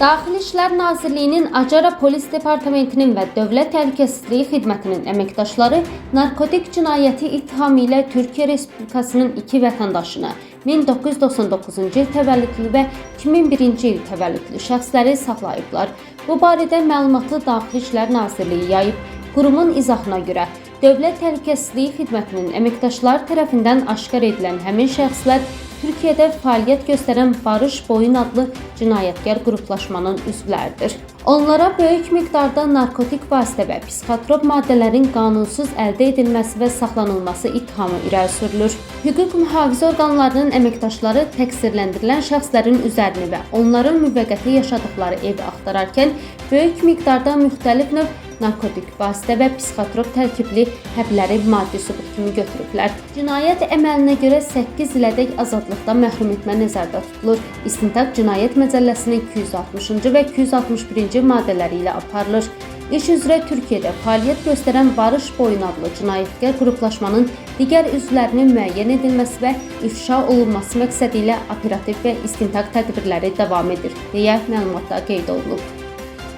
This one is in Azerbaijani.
Daxili İşlər Nazirliyinin Acara Polis Departamentinin və Dövlət Təhlükəsizliyi Xidmətinin əməkdaşları narkotik cinayəti ittihamı ilə Türkiyə Respublikasının iki vətəndaşını 1999-cu il təvəllüdlü və 2001-ci il təvəllüdlü şəxsləri saxlayıblar. Bu barədə məlumatı Daxili İşlər Nazirliyi yayıb. Qurumun izahına görə, Dövlət Təhlükəsizliyi Xidmətinin əməkdaşları tərəfindən aşkar edilən həmin şəxslər Türkiyədə fəaliyyət göstərən Barış Boyun adlı cinayətkar qruplaşmanın üzvləridir. Onlara böyük miqdarda narkotik vasitə və psixotrop maddələrin qanunsuz əldə edilməsi və saxlanılması ittihamı irəli sürülür. Hüquq mühafizə orqanlarının əməkdaşları təqsirləndirilən şəxslərin üzərini və onların müvəqqəti yaşadıkları evi axtararkən böyük miqdarda müxtəlif növ narkotik vasitə və psixotrop tərkibli həbləri maddi sübut kimi götürüblər. Cinayət əməlinə görə 8 ilədək azadlıqdan məhrum etmə nəzərdə tutulur. İstintaq Cinayət Məcəlləsinin 260-cı və 261-ci maddələri ilə aparılır. İş üzrə Türkiyədə fəaliyyət göstərən Barış Boyun adlı cinayətkar qruplaşmanın digər üzvlərinin müəyyən edilməsi və ifşa olunması məqsədi ilə operativ və istintaq tədbirləri davam edir, deyə məlumatda qeyd olunub.